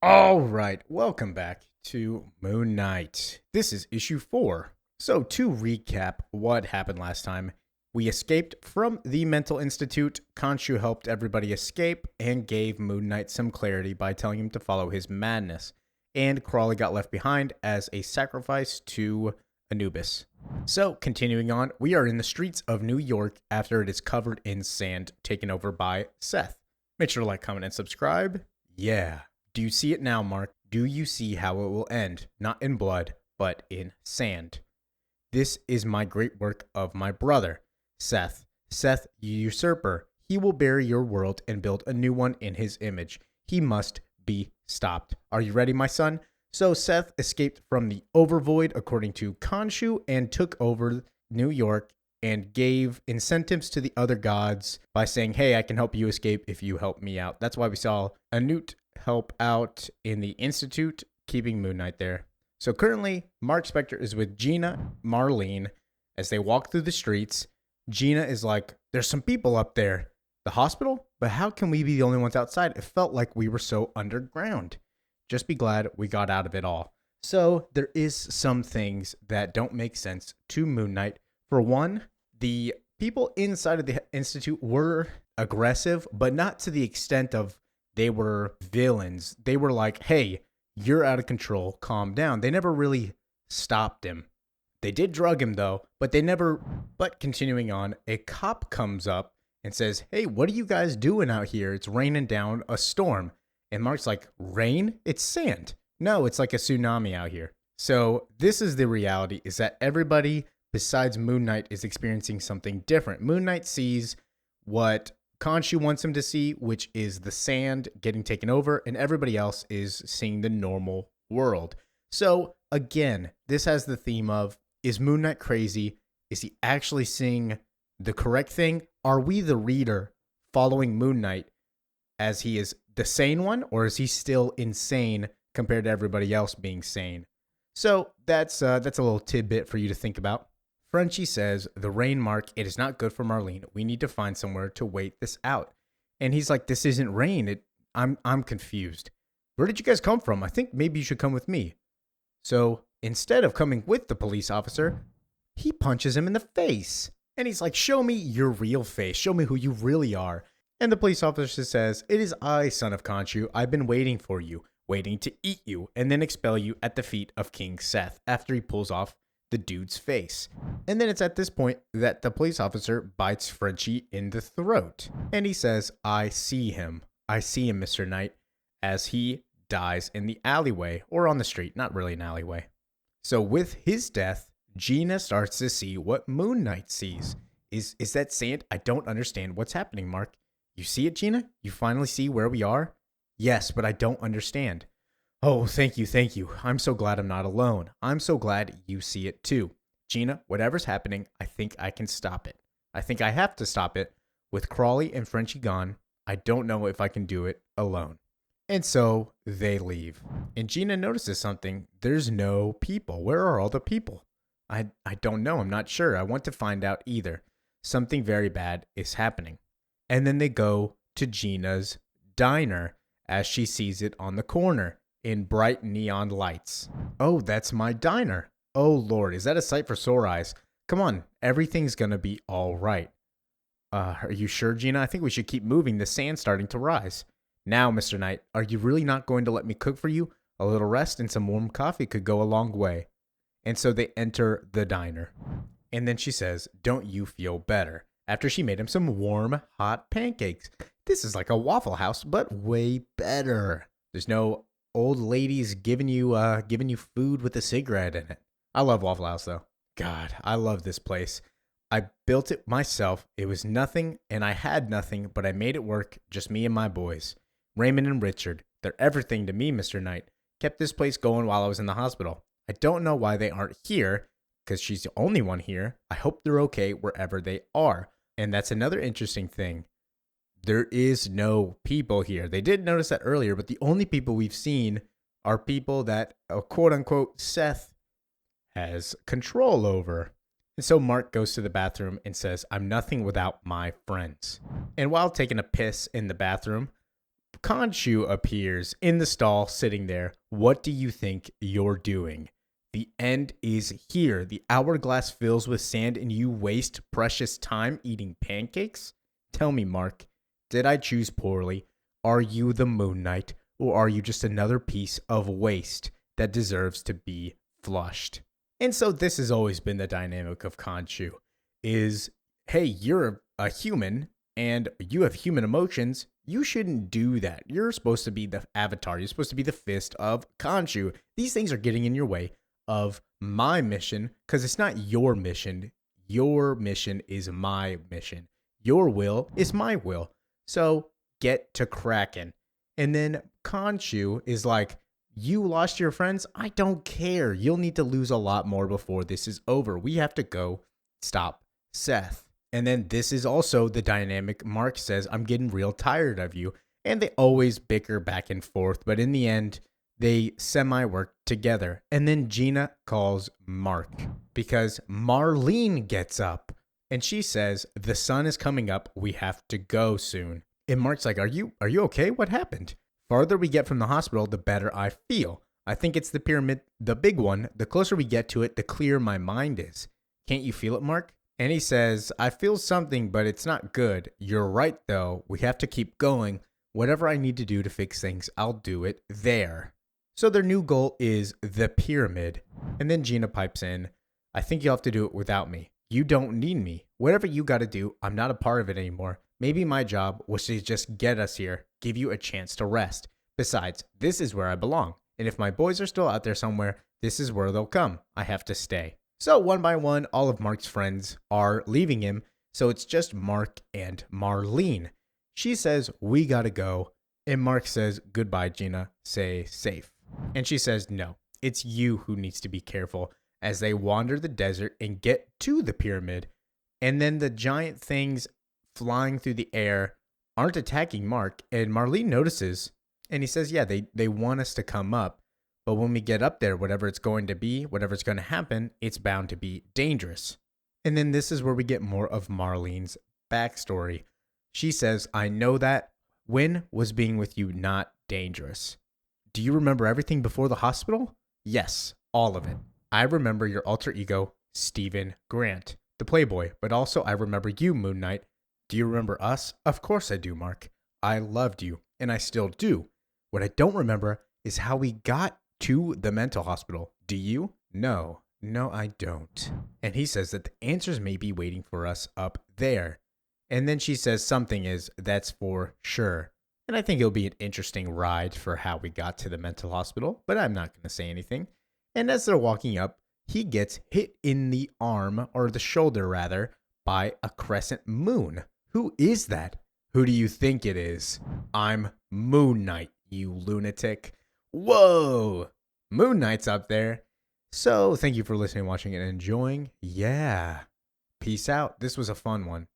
All right, welcome back to Moon Knight. This is issue 4. So, to recap what happened last time, we escaped from the mental institute. Khonshu helped everybody escape and gave Moon Knight some clarity by telling him to follow his madness. And Crawley got left behind as a sacrifice to Anubis. So, continuing on, we are in the streets of New York after it is covered in sand taken over by Seth. Make sure to like, comment, and subscribe. Yeah. Do you see it now, Mark? Do you see how it will end? Not in blood, but in sand. This is my great work of my brother, Seth. Seth, you usurper. He will bury your world and build a new one in his image. He must be stopped. Are you ready, my son? So Seth escaped from the Overvoid, according to Khonshu, and took over New York and gave incentives to the other gods by saying, hey, I can help you escape if you help me out. That's why we saw Anut help out in the Institute, keeping Moon Knight there. So currently, Mark Spector is with Gina Marlene as they walk through the streets. Gina is like, there's some people up there. The hospital? But how can we be the only ones outside? It felt like we were so underground. Just be glad we got out of it all. So there is some things that don't make sense to Moon Knight. For one, the people inside of the Institute were aggressive, but not to the extent of they were villains. They were like, hey, you're out of control. Calm down. They never really stopped him. They did drug him, though, but they never. But continuing on, a cop comes up and says, hey, what are you guys doing out here? It's raining down a storm. And Mark's like, rain? It's sand. No, it's like a tsunami out here. So this is the reality, is that everybody besides Moon Knight is experiencing something different. Moon Knight sees what Khonshu wants him to see, which is the sand getting taken over, and everybody else is seeing the normal world. So, again, this has the theme of, is Moon Knight crazy? Is he actually seeing the correct thing? Are we, the reader, following Moon Knight as he is the sane one, or is he still insane compared to everybody else being sane? So, that's a little tidbit for you to think about. Frenchie says, the rain, Mark, it is not good for Marlene. We need to find somewhere to wait this out. And he's like, this isn't rain. I'm confused. Where did you guys come from? I think maybe you should come with me. So instead of coming with the police officer, he punches him in the face. And he's like, show me your real face. Show me who you really are. And the police officer says, it is I, son of Khonshu. I've been waiting for you, waiting to eat you, and then expel you at the feet of King Seth after he pulls off the dude's face. And then it's at this point that the police officer bites Frenchie in the throat. And he says, I see him. I see him, Mr. Knight, as he dies in the alleyway, or on the street, not really an alleyway. So with his death, Gina starts to see what Moon Knight sees. Is that sand? I don't understand what's happening, Mark. You see it, Gina? You finally see where we are? Yes, but I don't understand. Oh, thank you, thank you. I'm so glad I'm not alone. I'm so glad you see it too. Gina, whatever's happening, I think I can stop it. I think I have to stop it. With Crawley and Frenchie gone, I don't know if I can do it alone. And so they leave. And Gina notices something. There's no people. Where are all the people? I don't know. I'm not sure. I want to find out either. Something very bad is happening. And then they go to Gina's diner as she sees it on the corner in bright neon lights. Oh, that's my diner. Oh, Lord, is that a sight for sore eyes? Come on, everything's gonna be all right. Are you sure, Gina? I think we should keep moving. The sand's starting to rise. Now, Mr. Knight, are you really not going to let me cook for you? A little rest and some warm coffee could go a long way. And so they enter the diner. And then she says, don't you feel better? After she made him some warm, hot pancakes. This is like a Waffle House, but way better. There's no old ladies giving you food with a cigarette in it. I love Waffle House, though. God, I love this place. I built it myself. It was nothing, and I had nothing, but I made it work, just me and my boys. Raymond and Richard, they're everything to me, Mr. Knight. Kept this place going while I was in the hospital. I don't know why they aren't here, because she's the only one here. I hope they're okay wherever they are. And that's another interesting thing. There is no people here. They did notice that earlier, but the only people we've seen are people that, quote unquote, Seth has control over. And so Mark goes to the bathroom and says, I'm nothing without my friends. And while taking a piss in the bathroom, Khonshu appears in the stall sitting there. What do you think you're doing? The end is here. The hourglass fills with sand and you waste precious time eating pancakes? Tell me, Mark, did I choose poorly? Are you the Moon Knight, or are you just another piece of waste that deserves to be flushed? And so this has always been the dynamic of Khonshu is, hey, you're a human and you have human emotions. You shouldn't do that. You're supposed to be the avatar. You're supposed to be the fist of Khonshu. These things are getting in your way of my mission because it's not your mission. Your mission is my mission. Your will is my will. So get to cracking. And then Khonshu is like, you lost your friends? I don't care. You'll need to lose a lot more before this is over. We have to go stop Seth. And then this is also the dynamic. Mark says, I'm getting real tired of you. And they always bicker back and forth. But in the end, they semi-work together. And then Gina calls Mark because Marlene gets up. And she says, the sun is coming up. We have to go soon. And Mark's like, are you okay? What happened? Farther we get from the hospital, the better I feel. I think it's the pyramid, the big one. The closer we get to it, the clearer my mind is. Can't you feel it, Mark? And he says, I feel something, but it's not good. You're right, though. We have to keep going. Whatever I need to do to fix things, I'll do it there. So their new goal is the pyramid. And then Gina pipes in, I think you'll have to do it without me. You don't need me. Whatever you got to do, I'm not a part of it anymore. Maybe my job was to just get us here, give you a chance to rest. Besides, this is where I belong. And if my boys are still out there somewhere, this is where they'll come. I have to stay. So one by one, all of Mark's friends are leaving him. So it's just Mark and Marlene. She says, we gotta go. And Mark says, goodbye, Gina. Stay safe. And she says, no, it's you who needs to be careful as they wander the desert and get to the pyramid. And then the giant things flying through the air aren't attacking Mark. And Marlene notices. And he says, yeah, they want us to come up. But when we get up there, whatever it's going to be, whatever's going to happen, it's bound to be dangerous. And then this is where we get more of Marlene's backstory. She says, I know that. When was being with you not dangerous? Do you remember everything before the hospital? Yes, all of it. I remember your alter ego, Stephen Grant, the playboy, but also I remember you, Moon Knight. Do you remember us? Of course I do, Mark. I loved you, and I still do. What I don't remember is how we got to the mental hospital. Do you? No, I don't. And he says that the answers may be waiting for us up there. And then she says something is, that's for sure. And I think it'll be an interesting ride for how we got to the mental hospital, but I'm not going to say anything. And as they're walking up, he gets hit in the arm, or the shoulder rather, by a crescent moon. Who is that? Who do you think it is? I'm Moon Knight, you lunatic. Whoa! Moon Knight's up there. So thank you for listening, watching, and enjoying. Yeah. Peace out. This was a fun one.